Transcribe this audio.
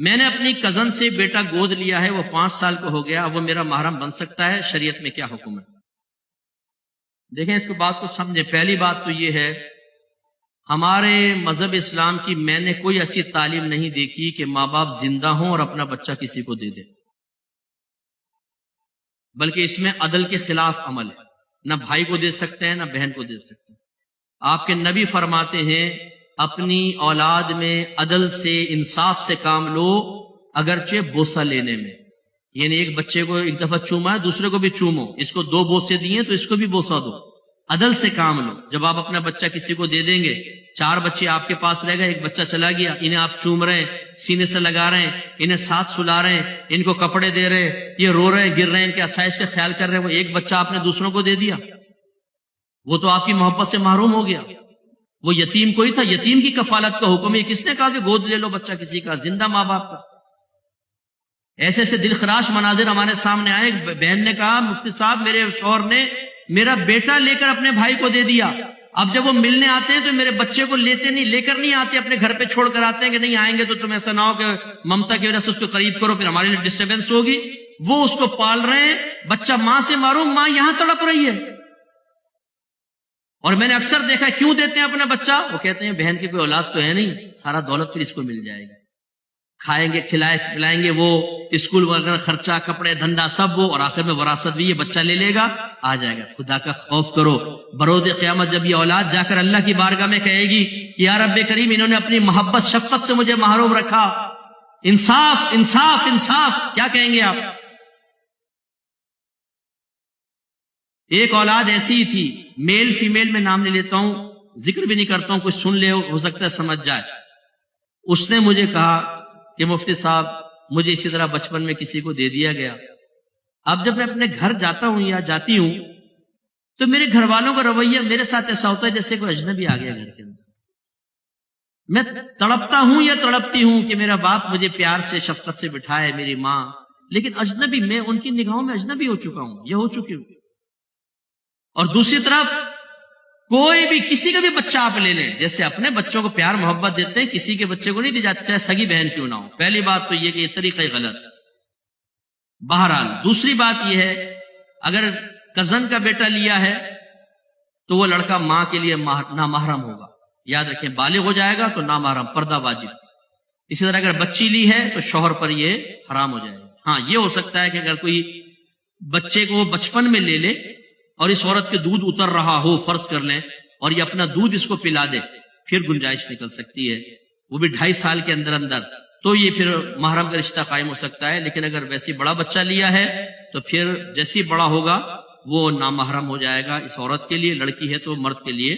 میں نے اپنی کزن سے بیٹا گود لیا ہے، وہ 5 سال کا ہو گیا، اب وہ میرا محرم بن سکتا ہے؟ شریعت میں کیا حکم ہے؟ دیکھیں اس کو بات کو سمجھیں۔ پہلی بات تو یہ ہے، ہمارے مذہب اسلام کی میں نے کوئی ایسی تعلیم نہیں دیکھی کہ ماں باپ زندہ ہوں اور اپنا بچہ کسی کو دے دے، بلکہ اس میں عدل کے خلاف عمل ہے۔ نہ بھائی کو دے سکتے ہیں، نہ بہن کو دے سکتے ہیں۔ آپ کے نبی فرماتے ہیں اپنی اولاد میں عدل سے، انصاف سے کام لو، اگرچہ بوسہ لینے میں، یعنی ایک بچے کو ایک دفعہ چوما ہے، دوسرے کو بھی چومو، اس کو 2 بوسے دیے تو اس کو بھی بوسہ دو، عدل سے کام لو۔ جب آپ اپنا بچہ کسی کو دے دیں گے، 4 بچے آپ کے پاس رہ گئے، ایک بچہ چلا گیا، انہیں آپ چوم رہے ہیں، سینے سے لگا رہے ہیں، انہیں ساتھ سلا رہے ہیں، ان کو کپڑے دے رہے ہیں، یہ رو رہے ہیں، گر رہے ہیں، ان کے آسائش کا خیال کر رہے ہیں، وہ ایک بچہ آپ نے دوسروں کو دے دیا، وہ تو آپ کی محبت سے محروم ہو گیا۔ وہ یتیم کوئی تھا، یتیم کی کفالت کا حکم ہے۔ کس نے کہا کہ گود لے لو بچہ کسی کا؟ زندہ ماں باپ کا۔ ایسے ایسے دل خراش مناظر ہمارے سامنے آئے۔ بہن نے کہا مفتی صاحب میرے شوہر نے میرا بیٹا لے کر اپنے بھائی کو دے دیا، اب جب وہ ملنے آتے ہیں تو میرے بچے کو لے کر نہیں آتے، اپنے گھر پہ چھوڑ کر آتے ہیں کہ نہیں آئیں گے تو تم ایسا نہ ہو کہ ممتا کی وجہ سے اس کو قریب کرو، پھر ہمارے لیے ڈسٹربنس ہوگی۔ وہ اس کو پال رہے ہیں، بچہ ماں سے محروم، ماں یہاں تڑپ رہی ہے۔ اور میں نے اکثر دیکھا کیوں دیتے ہیں اپنا بچہ؟ وہ کہتے ہیں بہن کی کوئی اولاد تو ہے نہیں، سارا دولت پھر اس کو مل جائے گی، کھائیں گے کھلائیں گے، وہ اسکول وغیرہ خرچہ، کپڑے دھندا سب وہ، اور آخر میں وراثت بھی یہ بچہ لے لے گا، آ جائے گا۔ خدا کا خوف کرو، برود قیامت جب یہ اولاد جا کر اللہ کی بارگاہ میں کہے گی یا رب کریم انہوں نے اپنی محبت شفقت سے مجھے محروم رکھا، انصاف انصاف انصاف، کیا کہیں گے آپ؟ ایک اولاد ایسی ہی تھی، میل فیمیل میں نام نہیں لیتا ہوں، ذکر بھی نہیں کرتا ہوں، کوئی سن لے ہو سکتا ہے سمجھ جائے۔ اس نے مجھے کہا کہ مفتی صاحب مجھے اسی طرح بچپن میں کسی کو دے دیا گیا، اب جب میں اپنے گھر جاتا ہوں یا جاتی ہوں تو میرے گھر والوں کا رویہ میرے ساتھ ایسا ہوتا ہے جیسے کوئی اجنبی آ گیا گھر کے اندر۔ میں تڑپتا ہوں یا تڑپتی ہوں کہ میرا باپ مجھے پیار سے شفقت سے بٹھائے، میری ماں، لیکن اجنبی، میں ان کی نگاہوں میں اجنبی ہو چکا ہوں، یہ ہو چکی ہوں۔ اور دوسری طرف کوئی بھی کسی کا بھی بچہ آپ لے لیں، جیسے اپنے بچوں کو پیار محبت دیتے ہیں کسی کے بچے کو نہیں دی جاتی، چاہے سگی بہن کیوں نہ ہو۔ پہلی بات تو یہ کہ یہ طریقہ غلط ہے۔ بہرحال دوسری بات یہ ہے، اگر کزن کا بیٹا لیا ہے تو وہ لڑکا ماں کے لیے نامحرم ہوگا، یاد رکھیں، بالغ ہو جائے گا تو نامحرم، پردہ واجب۔ اسی طرح اگر بچی لی ہے تو شوہر پر یہ حرام ہو جائے گا۔ ہاں یہ ہو سکتا ہے کہ اگر کوئی بچے کو بچپن میں لے لے اور اس عورت کے دودھ اتر رہا ہو، فرض کر لیں، اور یہ اپنا دودھ اس کو پلا دے، پھر گنجائش نکل سکتی ہے، وہ بھی 2.5 سال کے اندر اندر، تو یہ پھر محرم کا رشتہ قائم ہو سکتا ہے۔ لیکن اگر ویسی بڑا بچہ لیا ہے تو پھر جیسی بڑا ہوگا وہ نامحرم ہو جائے گا اس عورت کے لیے، لڑکی ہے تو مرد کے لیے